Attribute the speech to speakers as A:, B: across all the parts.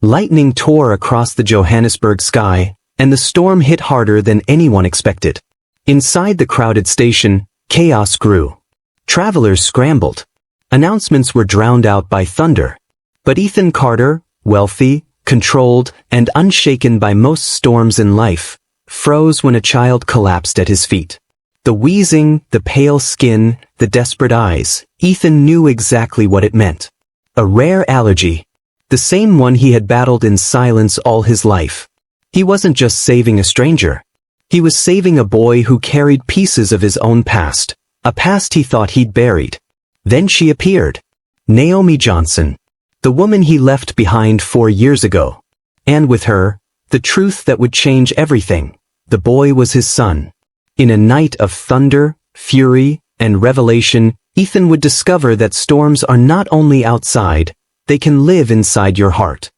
A: Lightning tore across the Johannesburg sky, and the storm hit harder than anyone expected. Inside the crowded station, chaos grew. Travelers scrambled. Announcements were drowned out by thunder. But Ethan Carter, wealthy, controlled, and unshaken by most storms in life, froze when a child collapsed at his feet. The wheezing, the pale skin, the desperate eyes, Ethan knew exactly what it meant. A rare allergy. The same one he had battled in silence all his life. He wasn't just saving a stranger. He was saving a boy who carried pieces of his own past, a past he thought he'd buried. Then she appeared. Naomi Johnson. The woman he left behind 4 years ago. And with her, the truth that would change everything. The boy was his son. In a night of thunder, fury, and revelation, Ethan would discover that storms are not only outside, they can live inside your heart.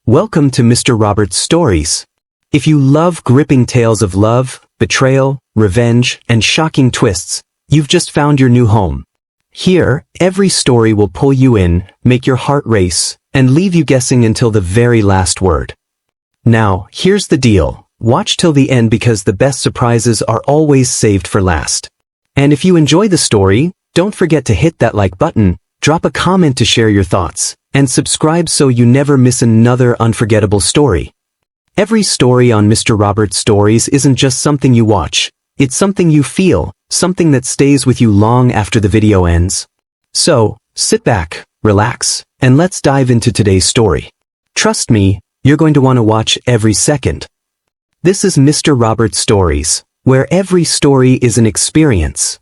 A: Welcome to Mr. Roberts' Stories. If you love gripping tales of love, betrayal, revenge, and shocking twists, you've just found your new home. Here, every story will pull you in, make your heart race, and leave you guessing until the very last word. Now, here's the deal. Watch till the end because the best surprises are always saved for last. And if you enjoy the story, don't forget to hit that like button, drop a comment to share your thoughts, and subscribe so you never miss another unforgettable story. Every story on Mr. Roberts' Stories isn't just something you watch, it's something you feel, something that stays with you long after the video ends. So, sit back, relax, and let's dive into today's story. Trust me, you're going to want to watch every second. This is Mr. Roberts' Stories, where every story is an experience.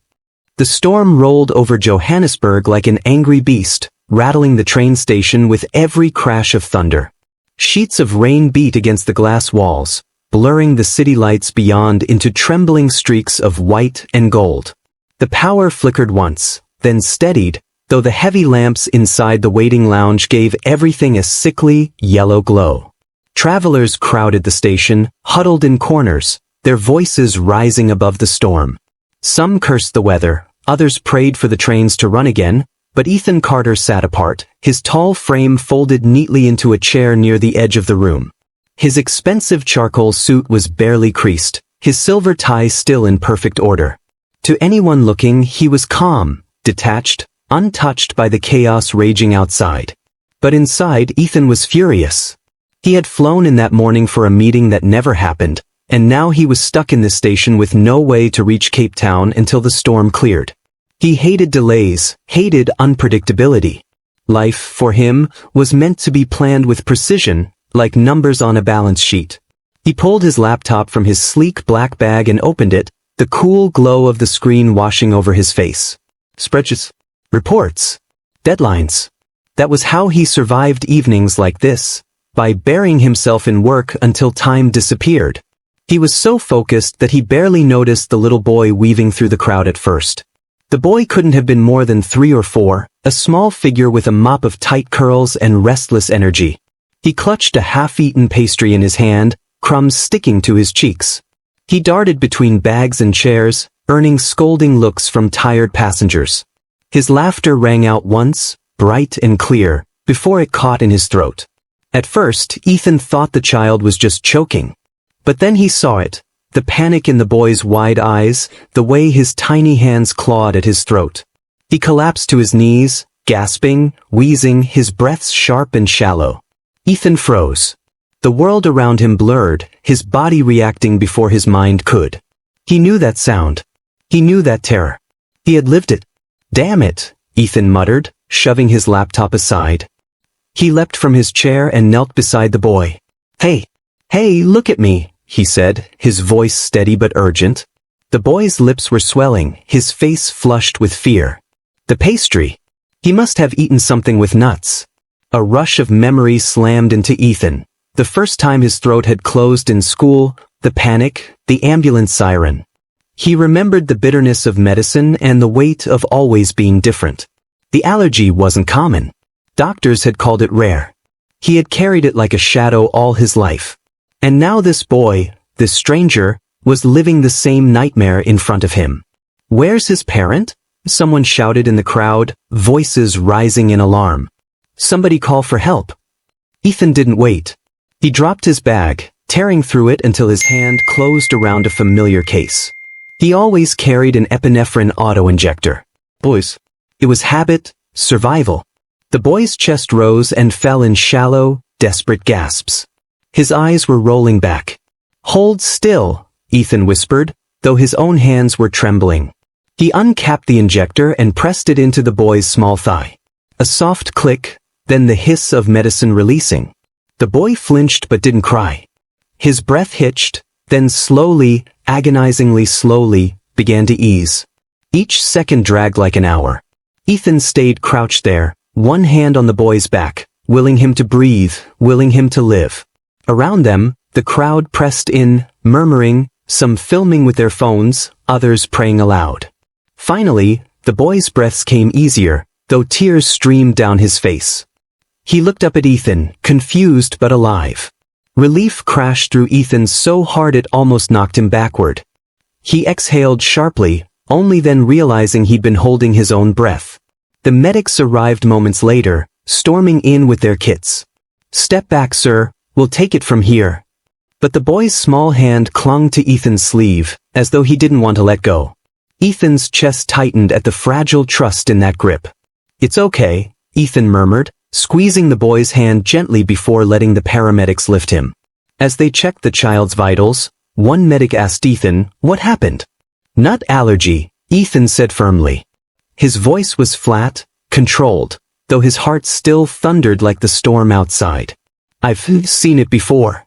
A: The storm rolled over Johannesburg like an angry beast, rattling the train station with every crash of thunder. Sheets of rain beat against the glass walls, blurring the city lights beyond into trembling streaks of white and gold. The power flickered once, then steadied, though the heavy lamps inside the waiting lounge gave everything a sickly, yellow glow. Travelers crowded the station, huddled in corners, their voices rising above the storm. Some cursed the weather, others prayed for the trains to run again, but Ethan Carter sat apart, his tall frame folded neatly into a chair near the edge of the room. His expensive charcoal suit was barely creased, his silver tie still in perfect order. To anyone looking, he was calm, detached, untouched by the chaos raging outside. But inside, Ethan was furious. He had flown in that morning for a meeting that never happened, and now he was stuck in this station with no way to reach Cape Town until the storm cleared. He hated delays, hated unpredictability. Life, for him, was meant to be planned with precision, like numbers on a balance sheet. He pulled his laptop from his sleek black bag and opened it, the cool glow of the screen washing over his face. Spreadsheets, reports, deadlines. That was how he survived evenings like this, by burying himself in work until time disappeared. He was so focused that he barely noticed the little boy weaving through the crowd at first. The boy couldn't have been more than 3 or 4, a small figure with a mop of tight curls and restless energy. He clutched a half-eaten pastry in his hand, crumbs sticking to his cheeks. He darted between bags and chairs, earning scolding looks from tired passengers. His laughter rang out once, bright and clear, before it caught in his throat. At first, Ethan thought the child was just choking. But then he saw it, the panic in the boy's wide eyes, the way his tiny hands clawed at his throat. He collapsed to his knees, gasping, wheezing, his breaths sharp and shallow. Ethan froze. The world around him blurred, his body reacting before his mind could. He knew that sound. He knew that terror. He had lived it. Damn it, Ethan muttered, shoving his laptop aside. He leapt from his chair and knelt beside the boy. Hey, look at me, he said, his voice steady but urgent. The boy's lips were swelling, his face flushed with fear. The pastry. He must have eaten something with nuts. A rush of memory slammed into Ethan. The first time his throat had closed in school, the panic, the ambulance siren. He remembered the bitterness of medicine and the weight of always being different. The allergy wasn't common. Doctors had called it rare. He had carried it like a shadow all his life. And now this boy, this stranger, was living the same nightmare in front of him. "Where's his parent?" someone shouted in the crowd, voices rising in alarm. "Somebody call for help." Ethan didn't wait. He dropped his bag, tearing through it until his hand closed around a familiar case. He always carried an epinephrine auto-injector. Boys. It was habit, survival. The boy's chest rose and fell in shallow, desperate gasps. His eyes were rolling back. "Hold still," Ethan whispered, though his own hands were trembling. He uncapped the injector and pressed it into the boy's small thigh. A soft click, then the hiss of medicine releasing. The boy flinched but didn't cry. His breath hitched, then slowly, agonizingly slowly, began to ease. Each second dragged like an hour. Ethan stayed crouched there, one hand on the boy's back, willing him to breathe, willing him to live. Around them, the crowd pressed in, murmuring, some filming with their phones, others praying aloud. Finally, the boy's breaths came easier, though tears streamed down his face. He looked up at Ethan, confused but alive. Relief crashed through Ethan so hard it almost knocked him backward. He exhaled sharply, only then realizing he'd been holding his own breath. The medics arrived moments later, storming in with their kits. "Step back, sir, we'll take it from here." But the boy's small hand clung to Ethan's sleeve, as though he didn't want to let go. Ethan's chest tightened at the fragile trust in that grip. "It's okay," Ethan murmured, squeezing the boy's hand gently before letting the paramedics lift him. As they checked the child's vitals, one medic asked Ethan, "What happened?" "Nut allergy," Ethan said firmly. His voice was flat, controlled, though his heart still thundered like the storm outside. "I've seen it before."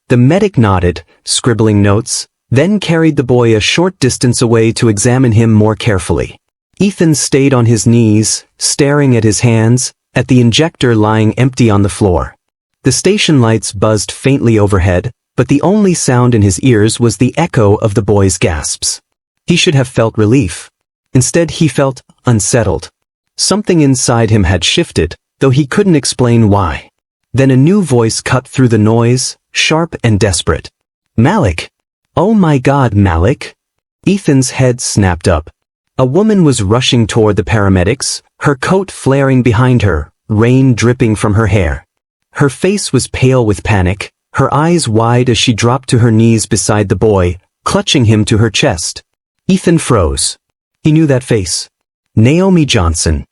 A: The medic nodded, scribbling notes, then carried the boy a short distance away to examine him more carefully. Ethan stayed on his knees, staring at his hands, at the injector lying empty on the floor. The station lights buzzed faintly overhead, but the only sound in his ears was the echo of the boy's gasps. He should have felt relief. Instead he felt unsettled. Something inside him had shifted, though he couldn't explain why. Then a new voice cut through the noise, sharp and desperate. "Malik! Oh my God, Malik!" Ethan's head snapped up. A woman was rushing toward the paramedics, her coat flaring behind her, rain dripping from her hair. Her face was pale with panic, her eyes wide as she dropped to her knees beside the boy, clutching him to her chest. Ethan froze. He knew that face. Naomi Johnson.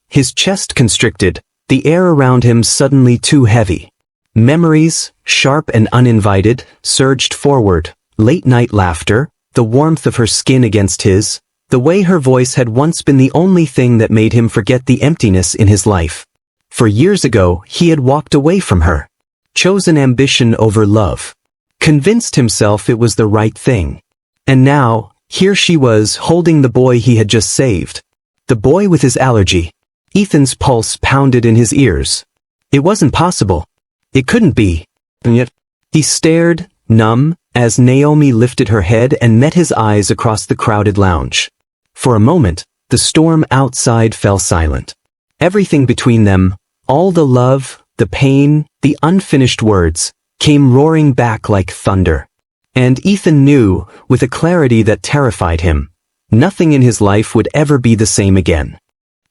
A: His chest constricted, the air around him suddenly too heavy. Memories, sharp and uninvited, surged forward, late-night laughter, the warmth of her skin against his, the way her voice had once been the only thing that made him forget the emptiness in his life. For years ago, he had walked away from her, chosen ambition over love, convinced himself it was the right thing. And now, here she was holding the boy he had just saved. The boy with his allergy. Ethan's pulse pounded in his ears. It wasn't possible. It couldn't be. And yet, he stared, numb, as Naomi lifted her head and met his eyes across the crowded lounge. For a moment, the storm outside fell silent. Everything between them, all the love, the pain, the unfinished words, came roaring back like thunder. And Ethan knew, with a clarity that terrified him, nothing in his life would ever be the same again.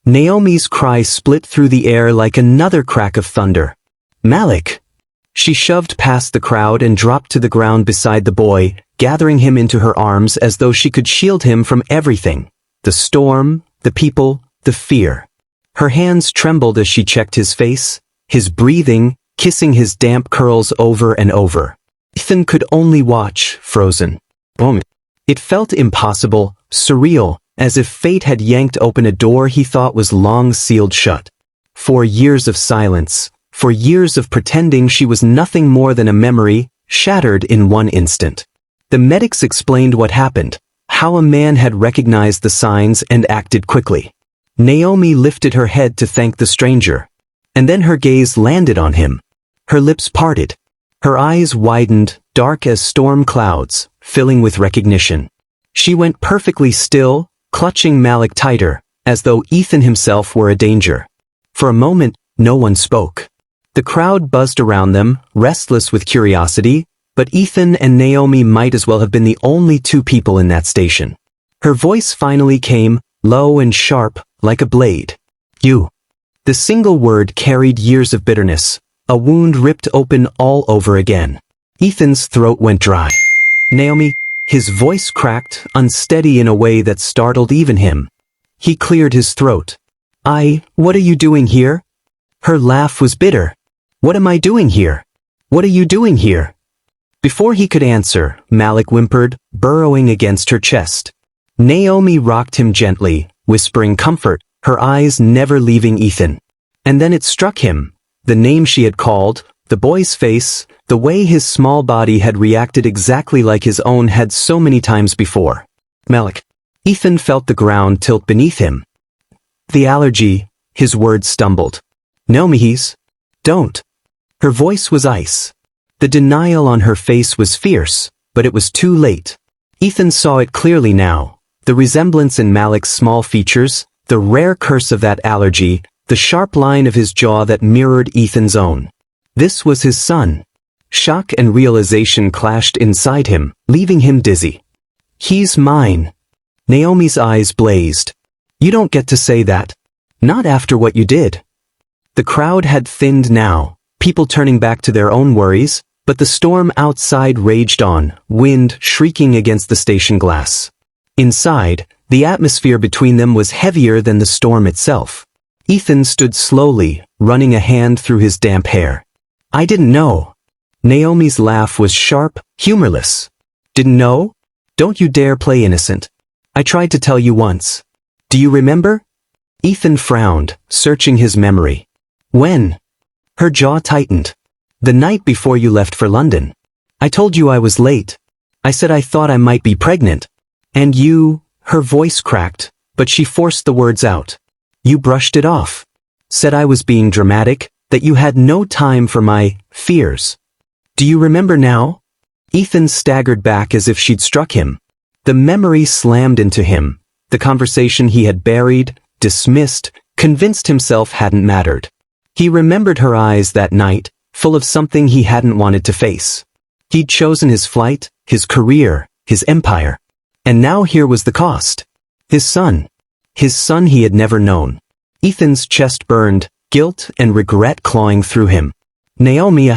A: Naomi's cry split through the air like another crack of thunder. "Malik!" She shoved past the crowd and dropped to the ground beside the boy, gathering him into her arms as though she could shield him from everything. The storm, the people, the fear. Her hands trembled as she checked his face, his breathing, kissing his damp curls over and over. Ethan could only watch, frozen. It felt impossible, surreal, as if fate had yanked open a door he thought was long sealed shut. 4 years of silence, 4 years of pretending she was nothing more than a memory, shattered in one instant. The medics explained what happened, how a man had recognized the signs and acted quickly. Naomi lifted her head to thank the stranger. And then her gaze landed on him. Her lips parted. Her eyes widened, dark as storm clouds, filling with recognition. She went perfectly still, clutching Malik tighter, as though Ethan himself were a danger. For a moment, no one spoke. The crowd buzzed around them, restless with curiosity, but Ethan and Naomi might as well have been the only 2 people in that station. Her voice finally came, low and sharp, like a blade. "You." The single word carried years of bitterness, A wound ripped open all over again. Ethan's throat went dry. Naomi, his voice cracked, unsteady in a way that startled even him. He cleared his throat. What are you doing here? Her laugh was bitter. What am I doing here? What are you doing here? Before he could answer, Malik whimpered, burrowing against her chest. Naomi rocked him gently, whispering comfort, her eyes never leaving Ethan. And then it struck him. The name she had called, the boy's face, the way his small body had reacted exactly like his own had so many times before. Malik. Ethan felt the ground tilt beneath him. The allergy, his words stumbled. No, Mihis. Don't. Her voice was ice. The denial on her face was fierce, but it was too late. Ethan saw it clearly now. The resemblance in Malik's small features, the rare curse of that allergy, the sharp line of his jaw that mirrored Ethan's own. This was his son. Shock and realization clashed inside him, leaving him dizzy. He's mine. Naomi's eyes blazed. You don't get to say that. Not after what you did. The crowd had thinned now, people turning back to their own worries, but the storm outside raged on, wind shrieking against the station glass. Inside, the atmosphere between them was heavier than the storm itself. Ethan stood slowly, running a hand through his damp hair. I didn't know. Naomi's laugh was sharp, humorless. Didn't know? Don't you dare play innocent. I tried to tell you once. Do you remember? Ethan frowned, searching his memory. When? Her jaw tightened. The night before you left for London. I told you I was late. I said I thought I might be pregnant. And you, her voice cracked, but she forced the words out. You brushed it off. Said I was being dramatic, that you had no time for my fears. Do you remember now? Ethan staggered back as if she'd struck him. The memory slammed into him. The conversation he had buried, dismissed, convinced himself hadn't mattered. He remembered her eyes that night, full of something he hadn't wanted to face. He'd chosen his flight, his career, his empire. And now here was the cost. His son. His son he had never known. Ethan's chest burned, guilt and regret clawing through him. Naomi,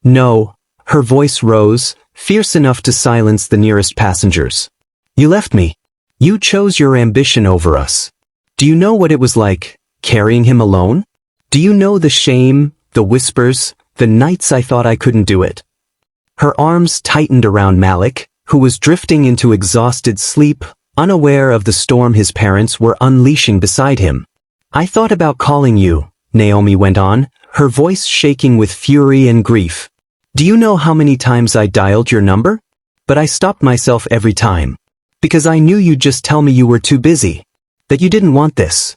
A: No. Her voice rose, fierce enough to silence the nearest passengers. You left me. You chose your ambition over us. Do you know what it was like, carrying him alone? Do you know the shame, the whispers, the nights I thought I couldn't do it? Her arms tightened around Malik, who was drifting into exhausted sleep, unaware of the storm his parents were unleashing beside him. I thought about calling you, Naomi went on, her voice shaking with fury and grief. Do you know how many times I dialed your number? But I stopped myself every time. Because I knew you'd just tell me you were too busy. That you didn't want this.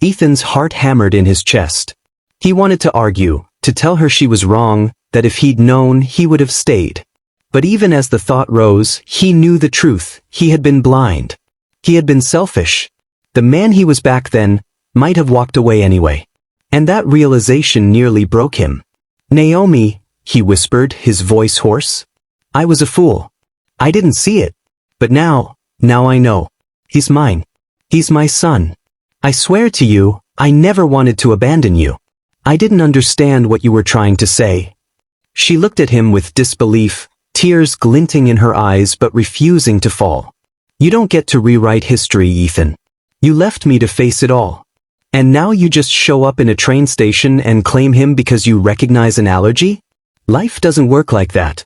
A: Ethan's heart hammered in his chest. He wanted to argue, to tell her she was wrong, that if he'd known, he would have stayed. But even as the thought rose, he knew the truth. He had been blind. He had been selfish. The man he was back then might have walked away anyway. And that realization nearly broke him. Naomi, he whispered, his voice hoarse. I was a fool. I didn't see it. But now I know. He's mine. He's my son. I swear to you, I never wanted to abandon you. I didn't understand what you were trying to say. She looked at him with disbelief, tears glinting in her eyes but refusing to fall. You don't get to rewrite history, Ethan. You left me to face it all. And now you just show up in a train station and claim him because you recognize an allergy? Life doesn't work like that.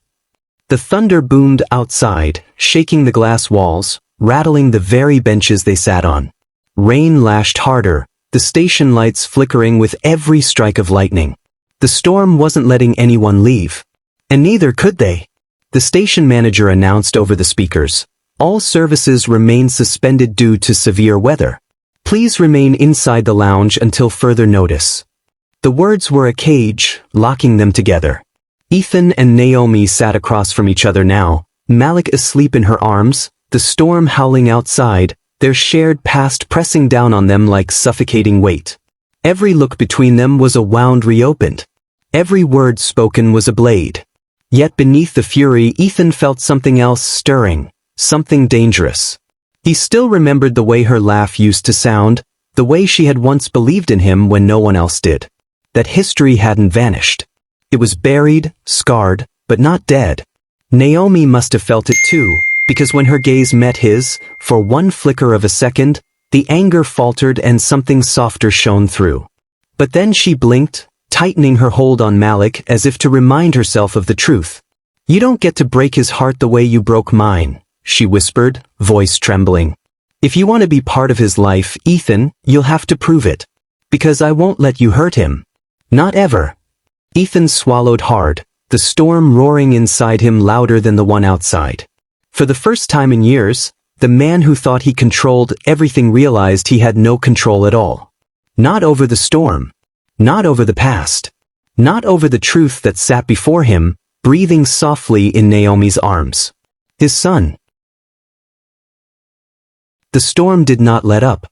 A: The thunder boomed outside, shaking the glass walls, rattling the very benches they sat on. Rain lashed harder, the station lights flickering with every strike of lightning. The storm wasn't letting anyone leave. And neither could they. The station manager announced over the speakers, all services remain suspended due to severe weather. Please remain inside the lounge until further notice. The words were a cage, locking them together. Ethan and Naomi sat across from each other now, Malik asleep in her arms, the storm howling outside, their shared past pressing down on them like suffocating weight. Every look between them was a wound reopened. Every word spoken was a blade. Yet beneath the fury, Ethan felt something else stirring, something dangerous. He still remembered the way her laugh used to sound, the way she had once believed in him when no one else did. That history hadn't vanished. It was buried, scarred, but not dead. Naomi must have felt it too, because when her gaze met his, for one flicker of a second, the anger faltered and something softer shone through. But then she blinked, tightening her hold on Malik as if to remind herself of the truth. "You don't get to break his heart the way you broke mine," she whispered, voice trembling. "If you want to be part of his life, Ethan, you'll have to prove it. Because I won't let you hurt him. Not ever." Ethan swallowed hard, the storm roaring inside him louder than the one outside. For the first time in years, the man who thought he controlled everything realized he had no control at all. Not over the storm. Not over the past. Not over the truth that sat before him, breathing softly in Naomi's arms. His son. The storm did not let up.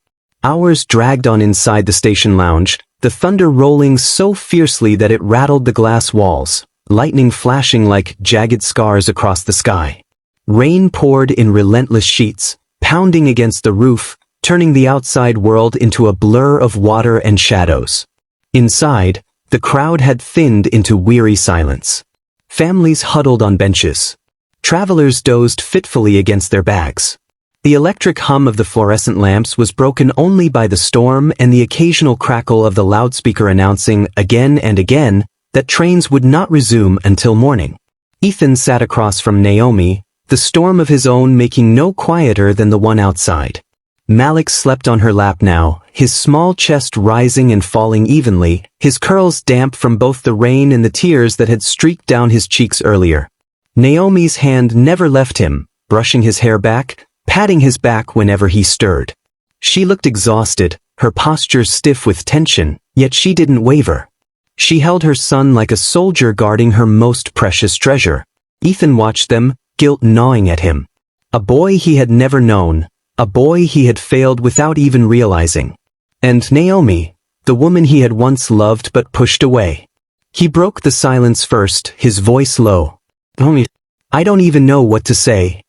A: Hours dragged on inside the station lounge, the thunder rolling so fiercely that it rattled the glass walls, lightning flashing like jagged scars across the sky. Rain poured in relentless sheets, pounding against the roof, turning the outside world into a blur of water and shadows. Inside, the crowd had thinned into weary silence. Families huddled on benches. Travelers dozed fitfully against their bags. The electric hum of the fluorescent lamps was broken only by the storm and the occasional crackle of the loudspeaker announcing, again and again, that trains would not resume until morning. Ethan sat across from Naomi, the storm of his own making no quieter than the one outside. Malik slept on her lap now, his small chest rising and falling evenly, his curls damp from both the rain and the tears that had streaked down his cheeks earlier. Naomi's hand never left him, brushing his hair back, patting his back whenever he stirred. She looked exhausted, her posture stiff with tension, yet she didn't waver. She held her son like a soldier guarding her most precious treasure. Ethan watched them, guilt gnawing at him. A boy he had never known, a boy he had failed without even realizing. And Naomi, the woman he had once loved but pushed away. He broke the silence first, his voice low. "Naomi, I don't even know what to say."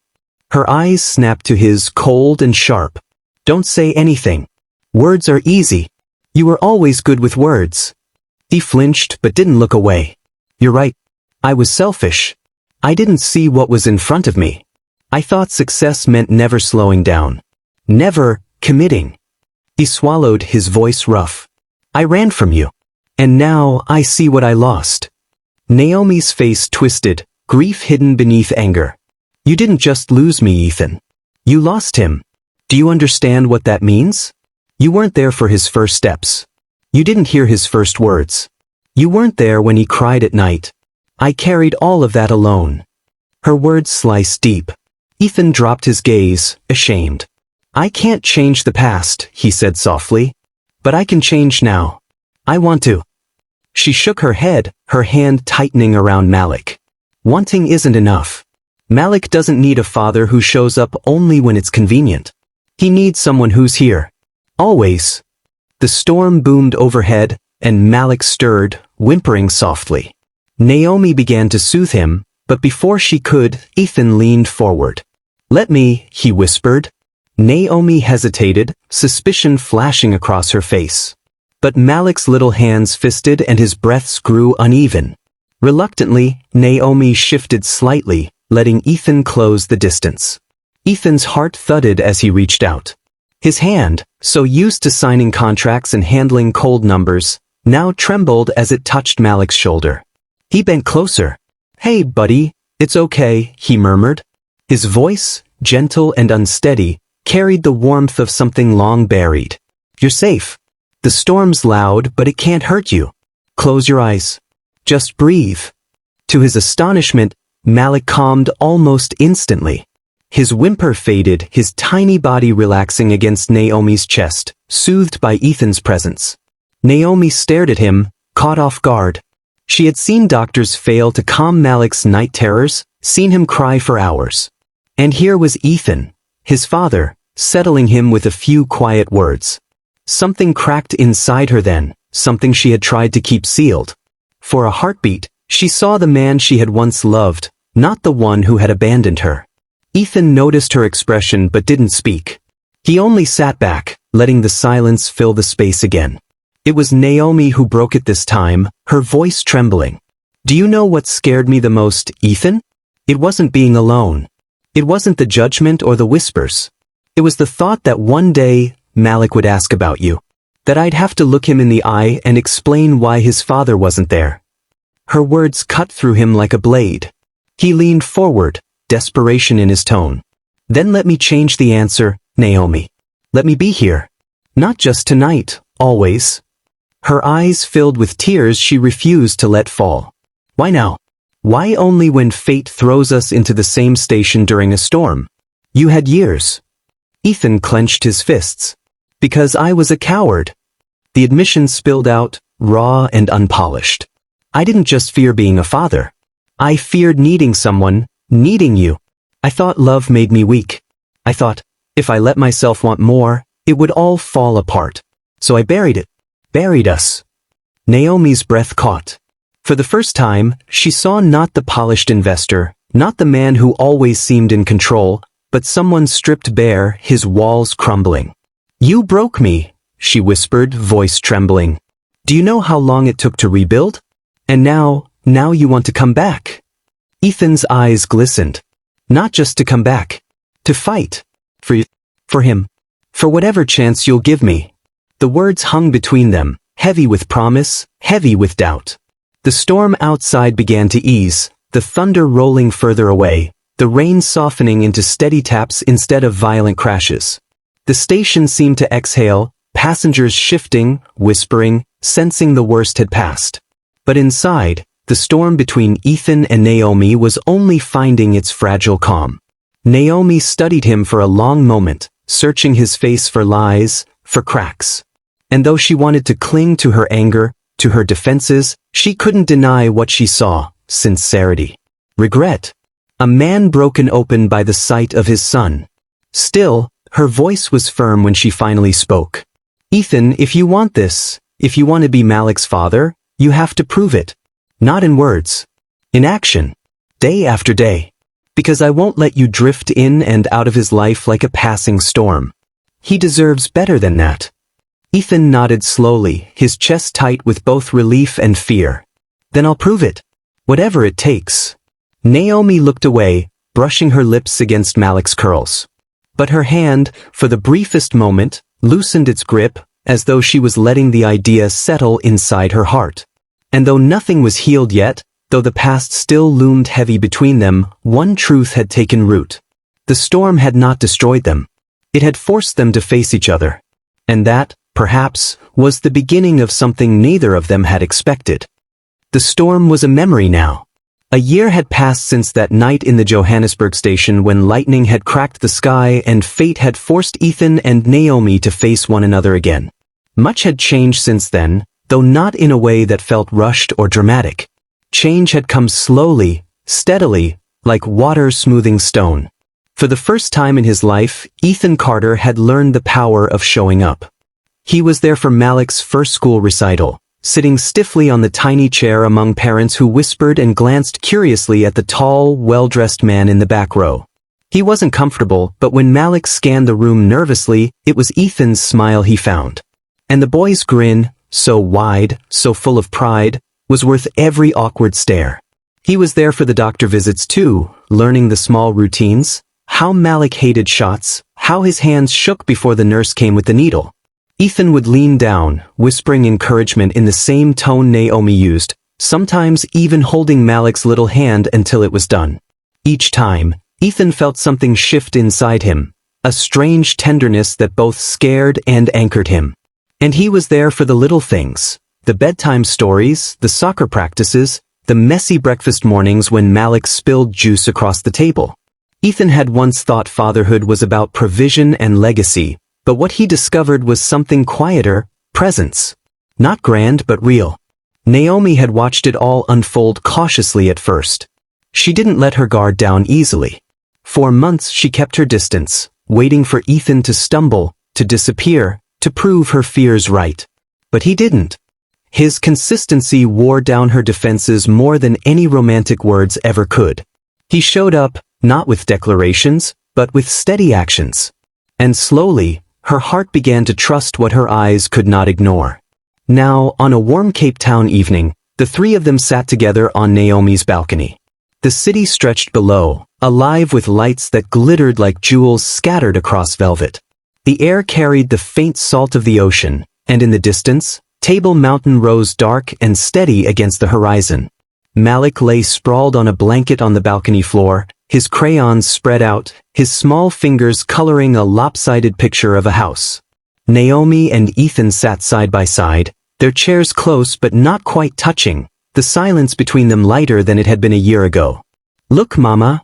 A: Her eyes snapped to his, cold and sharp. "Don't say anything. Words are easy. You were always good with words." He flinched but didn't look away. "You're right. I was selfish. I didn't see what was in front of me. I thought success meant never slowing down. Never committing." He swallowed, his voice rough. "I ran from you. And now I see what I lost." Naomi's face twisted, grief hidden beneath anger. "You didn't just lose me, Ethan. You lost him. Do you understand what that means? You weren't there for his first steps. You didn't hear his first words. You weren't there when he cried at night. I carried all of that alone." Her words sliced deep. Ethan dropped his gaze, ashamed. "I can't change the past," he said softly. "But I can change now. I want to." She shook her head, her hand tightening around Malik. "Wanting isn't enough. Malik doesn't need a father who shows up only when it's convenient. He needs someone who's here. Always." The storm boomed overhead, and Malik stirred, whimpering softly. Naomi began to soothe him, but before she could, Ethan leaned forward. "Let me," he whispered. Naomi hesitated, suspicion flashing across her face. But Malik's little hands fisted and his breaths grew uneven. Reluctantly, Naomi shifted slightly, letting Ethan close the distance. Ethan's heart thudded as he reached out. His hand, so used to signing contracts and handling cold numbers, now trembled as it touched Malik's shoulder. He bent closer. "Hey, buddy, it's okay," he murmured. His voice, gentle and unsteady, carried the warmth of something long buried. "You're safe. The storm's loud, but it can't hurt you. Close your eyes. Just breathe." To his astonishment, Malik calmed almost instantly. His whimper faded, his tiny body relaxing against Naomi's chest, soothed by Ethan's presence. Naomi stared at him, caught off guard. She had seen doctors fail to calm Malik's night terrors, seen him cry for hours. And here was Ethan, his father, settling him with a few quiet words. Something cracked inside her then, something she had tried to keep sealed. For a heartbeat, she saw the man she had once loved, not the one who had abandoned her. Ethan noticed her expression but didn't speak. He only sat back, letting the silence fill the space again. It was Naomi who broke it this time, her voice trembling. Do you know what scared me the most, Ethan? It wasn't being alone. It wasn't the judgment or the whispers. It was the thought that one day, Malik would ask about you. That I'd have to look him in the eye and explain why his father wasn't there. Her words cut through him like a blade. He leaned forward, desperation in his tone. Then let me change the answer, Naomi. Let me be here. Not just tonight, always. Her eyes filled with tears she refused to let fall. Why now? Why only when fate throws us into the same station during a storm? You had years. Ethan clenched his fists. Because I was a coward. The admission spilled out, raw and unpolished. I didn't just fear being a father. I feared needing someone, needing you. I thought love made me weak. I thought, if I let myself want more, it would all fall apart. So I buried it. Buried us. Naomi's breath caught. For the first time, she saw not the polished investor, not the man who always seemed in control, but someone stripped bare, his walls crumbling. You broke me, she whispered, voice trembling. Do you know how long it took to rebuild? And now you want to come back. Ethan's eyes glistened. Not just to come back. To fight. For him. For whatever chance you'll give me. The words hung between them, heavy with promise, heavy with doubt. The storm outside began to ease, the thunder rolling further away, the rain softening into steady taps instead of violent crashes. The station seemed to exhale, passengers shifting, whispering, sensing the worst had passed. But inside, the storm between Ethan and Naomi was only finding its fragile calm. Naomi studied him for a long moment, searching his face for lies, for cracks. And though she wanted to cling to her anger, to her defenses, she couldn't deny what she saw, sincerity. Regret. A man broken open by the sight of his son. Still, her voice was firm when she finally spoke. Ethan, if you want this, if you want to be Malik's father, you have to prove it. Not in words. In action. Day after day. Because I won't let you drift in and out of his life like a passing storm. He deserves better than that. Ethan nodded slowly, his chest tight with both relief and fear. Then I'll prove it. Whatever it takes. Naomi looked away, brushing her lips against Malik's curls. But her hand, for the briefest moment, loosened its grip, as though she was letting the idea settle inside her heart. And though nothing was healed yet, though the past still loomed heavy between them, one truth had taken root. The storm had not destroyed them. It had forced them to face each other. And that, perhaps, was the beginning of something neither of them had expected. The storm was a memory now. A year had passed since that night in the Johannesburg station when lightning had cracked the sky and fate had forced Ethan and Naomi to face one another again. Much had changed since then, though not in a way that felt rushed or dramatic. Change had come slowly, steadily, like water smoothing stone. For the first time in his life, Ethan Carter had learned the power of showing up. He was there for Malik's first school recital, sitting stiffly on the tiny chair among parents who whispered and glanced curiously at the tall, well-dressed man in the back row. He wasn't comfortable, but when Malik scanned the room nervously, it was Ethan's smile he found. And the boy's grin, so wide, so full of pride, was worth every awkward stare. He was there for the doctor visits too, learning the small routines, how Malik hated shots, how his hands shook before the nurse came with the needle. Ethan would lean down, whispering encouragement in the same tone Naomi used, sometimes even holding Malik's little hand until it was done. Each time, Ethan felt something shift inside him, a strange tenderness that both scared and anchored him. And he was there for the little things, the bedtime stories, the soccer practices, the messy breakfast mornings when Malik spilled juice across the table. Ethan had once thought fatherhood was about provision and legacy, but what he discovered was something quieter, presence. Not grand but real. Naomi had watched it all unfold cautiously at first. She didn't let her guard down easily. For months she kept her distance, waiting for Ethan to stumble, to disappear, to prove her fears right. But he didn't. His consistency wore down her defenses more than any romantic words ever could. He showed up, not with declarations, but with steady actions. And slowly, her heart began to trust what her eyes could not ignore. Now, on a warm Cape Town evening, The three of them sat together on Naomi's balcony. The city stretched below, alive with lights that glittered like jewels scattered across velvet. The air carried the faint salt of the ocean, and in the distance, Table Mountain rose dark and steady against the horizon. Malik lay sprawled on a blanket on the balcony floor, his crayons spread out, his small fingers coloring a lopsided picture of a house. Naomi and Ethan sat side by side, their chairs close but not quite touching, the silence between them lighter than it had been a year ago. "Look, Mama!"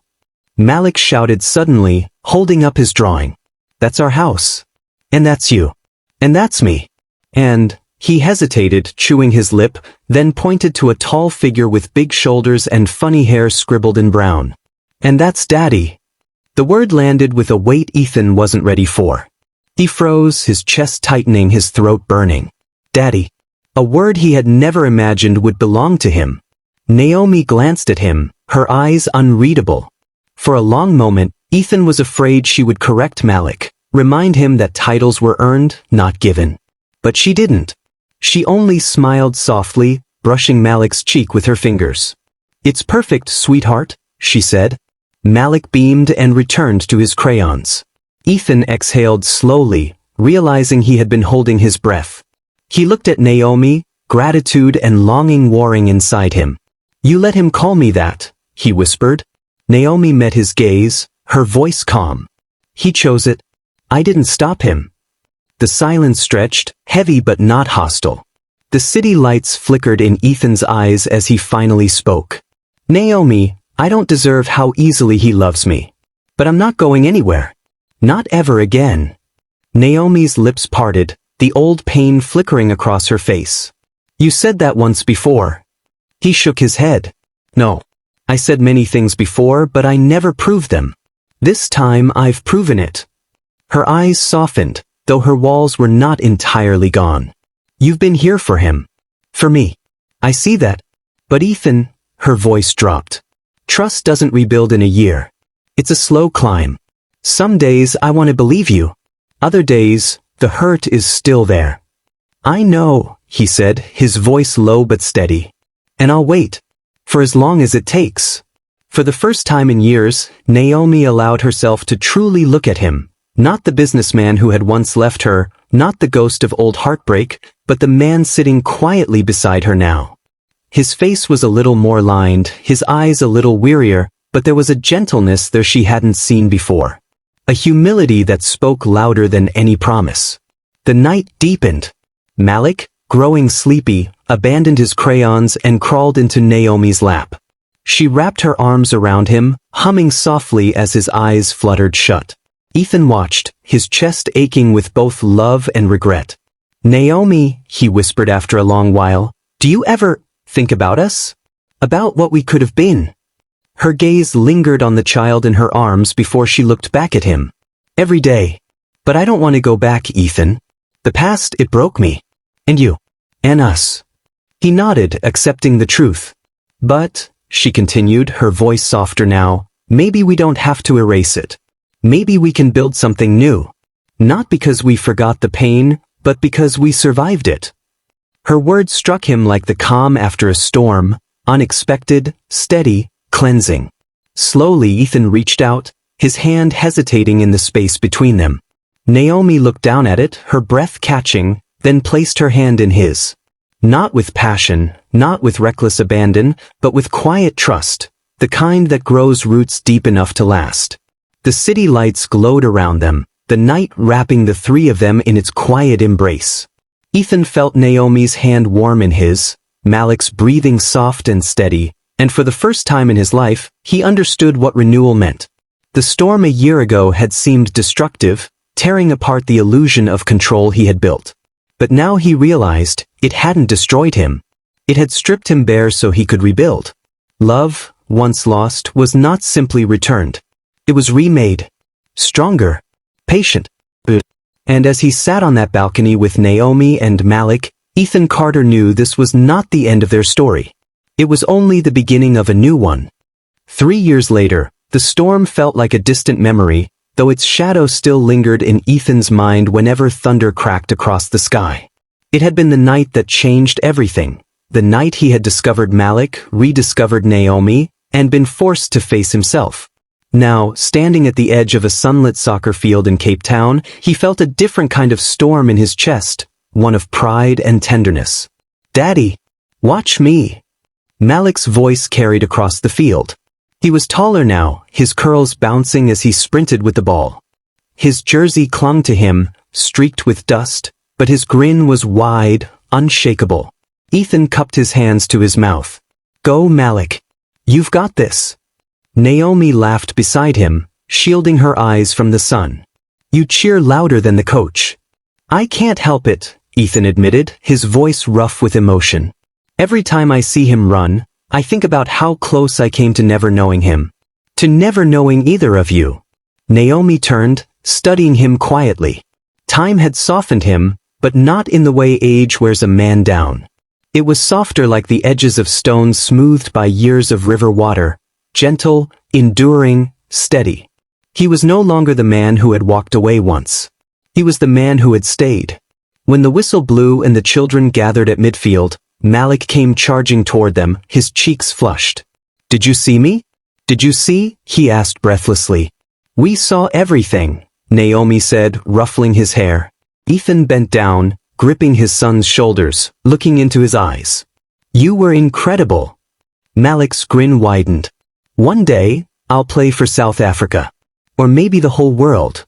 A: Malik shouted suddenly, holding up his drawing. "That's our house. And that's you. And that's me. And..." He hesitated, chewing his lip, then pointed to a tall figure with big shoulders and funny hair scribbled in brown. "And that's Daddy." The word landed with a weight Ethan wasn't ready for. He froze, his chest tightening, his throat burning. Daddy. A word he had never imagined would belong to him. Naomi glanced at him, her eyes unreadable. For a long moment, Ethan was afraid she would correct Malik, remind him that titles were earned, not given. But she didn't. She only smiled softly, brushing Malik's cheek with her fingers. "It's perfect, sweetheart," she said. Malik beamed and returned to his crayons. Ethan exhaled slowly, realizing he had been holding his breath. He looked at Naomi, gratitude and longing warring inside him. "You let him call me that," he whispered. Naomi met his gaze, her voice calm. "He chose it. I didn't stop him." The silence stretched, heavy but not hostile. The city lights flickered in Ethan's eyes as he finally spoke. "Naomi, I don't deserve how easily he loves me. But I'm not going anywhere. Not ever again." Naomi's lips parted, the old pain flickering across her face. "You said that once before." He shook his head. "No. I said many things before, but I never proved them. This time I've proven it." Her eyes softened, though her walls were not entirely gone. "You've been here for him. For me. I see that. But Ethan," her voice dropped. "Trust doesn't rebuild in a year. It's a slow climb. Some days I want to believe you. Other days, the hurt is still there." "I know," he said, his voice low but steady. "And I'll wait. For as long as it takes." For the first time in years, Naomi allowed herself to truly look at him. Not the businessman who had once left her, not the ghost of old heartbreak, but the man sitting quietly beside her now. His face was a little more lined, his eyes a little wearier, but there was a gentleness there she hadn't seen before. A humility that spoke louder than any promise. The night deepened. Malik, growing sleepy, abandoned his crayons and crawled into Naomi's lap. She wrapped her arms around him, humming softly as his eyes fluttered shut. Ethan watched, his chest aching with both love and regret. "Naomi," he whispered after a long while, "do you ever think about us? About what we could have been?" Her gaze lingered on the child in her arms before she looked back at him. "Every day. But I don't want to go back, Ethan. The past, it broke me. And you. And us." He nodded, accepting the truth. "But," she continued, her voice softer now, "maybe we don't have to erase it. Maybe we can build something new. Not because we forgot the pain, but because we survived it." Her words struck him like the calm after a storm, unexpected, steady, cleansing. Slowly Ethan reached out, his hand hesitating in the space between them. Naomi looked down at it, her breath catching, then placed her hand in his. Not with passion, not with reckless abandon, but with quiet trust, the kind that grows roots deep enough to last. The city lights glowed around them, the night wrapping the three of them in its quiet embrace. Ethan felt Naomi's hand warm in his, Malik's breathing soft and steady, and for the first time in his life, he understood what renewal meant. The storm a year ago had seemed destructive, tearing apart the illusion of control he had built. But now he realized, it hadn't destroyed him. It had stripped him bare so he could rebuild. Love, once lost, was not simply returned. It was remade. Stronger. Patient. And as he sat on that balcony with Naomi and Malik, Ethan Carter knew this was not the end of their story. It was only the beginning of a new one. 3 years later, the storm felt like a distant memory, though its shadow still lingered in Ethan's mind whenever thunder cracked across the sky. It had been the night that changed everything. the night he had discovered Malik, rediscovered Naomi, and been forced to face himself. Now, standing at the edge of a sunlit soccer field in Cape Town, he felt a different kind of storm in his chest, one of pride and tenderness. "Daddy, watch me." Malik's voice carried across the field. He was taller now, his curls bouncing as he sprinted with the ball. His jersey clung to him, streaked with dust, but his grin was wide, unshakable. Ethan cupped his hands to his mouth. "Go, Malik. You've got this." Naomi laughed beside him, shielding her eyes from the sun. "You cheer louder than the coach." "I can't help it," Ethan admitted, his voice rough with emotion. "Every time I see him run, I think about how close I came to never knowing him. To never knowing either of you." Naomi turned, studying him quietly. Time had softened him, but not in the way age wears a man down. It was softer, like the edges of stone smoothed by years of river water, gentle, enduring, steady. He was no longer the man who had walked away once. He was the man who had stayed. When the whistle blew and the children gathered at midfield, Malik came charging toward them, his cheeks flushed. "Did you see me? Did you see?" he asked breathlessly. "We saw everything," Naomi said, ruffling his hair. Ethan bent down, gripping his son's shoulders, looking into his eyes. "You were incredible." Malik's grin widened. "One day, I'll play for South Africa. Or maybe the whole world."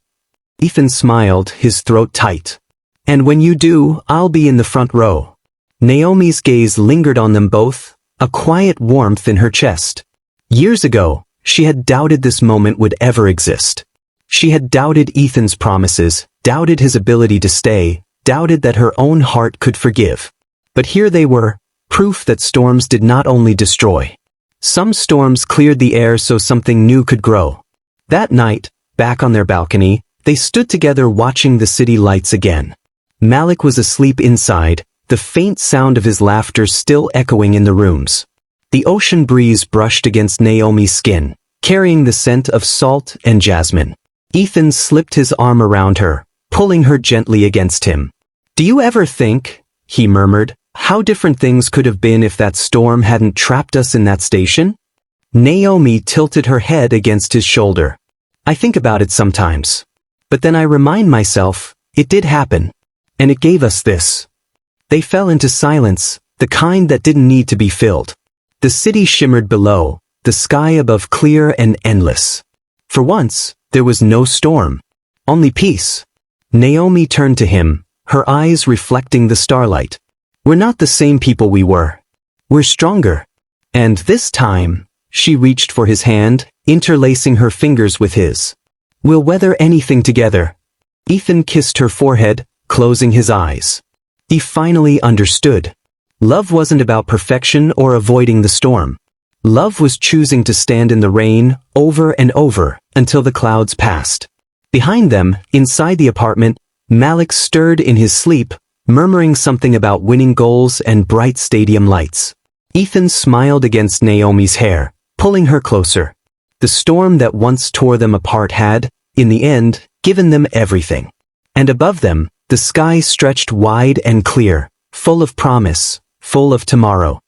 A: Ethan smiled, his throat tight. "And when you do, I'll be in the front row." Naomi's gaze lingered on them both, a quiet warmth in her chest. Years ago, she had doubted this moment would ever exist. She had doubted Ethan's promises, doubted his ability to stay, doubted that her own heart could forgive. But here they were, proof that storms did not only destroy. Some storms cleared the air so something new could grow. That night, back on their balcony, they stood together watching the city lights again. Malik was asleep inside, the faint sound of his laughter still echoing in the rooms. The ocean breeze brushed against Naomi's skin, carrying the scent of salt and jasmine. Ethan slipped his arm around her, pulling her gently against him. "Do you ever think," he murmured, "how different things could have been if that storm hadn't trapped us in that station?" Naomi tilted her head against his shoulder. "I think about it sometimes. But then I remind myself, it did happen. And it gave us this." They fell into silence, the kind that didn't need to be filled. The city shimmered below, the sky above clear and endless. For once, there was no storm. Only peace. Naomi turned to him, her eyes reflecting the starlight. "We're not the same people we were. We're stronger." And this time, she reached for his hand, interlacing her fingers with his. "We'll weather anything together." Ethan kissed her forehead, closing his eyes. He finally understood. Love wasn't about perfection or avoiding the storm. Love was choosing to stand in the rain, over and over, until the clouds passed. Behind them, inside the apartment, Malik stirred in his sleep, murmuring something about winning goals and bright stadium lights. Ethan smiled against Naomi's hair, pulling her closer. The storm that once tore them apart had, in the end, given them everything. And above them, the sky stretched wide and clear, full of promise, full of tomorrow.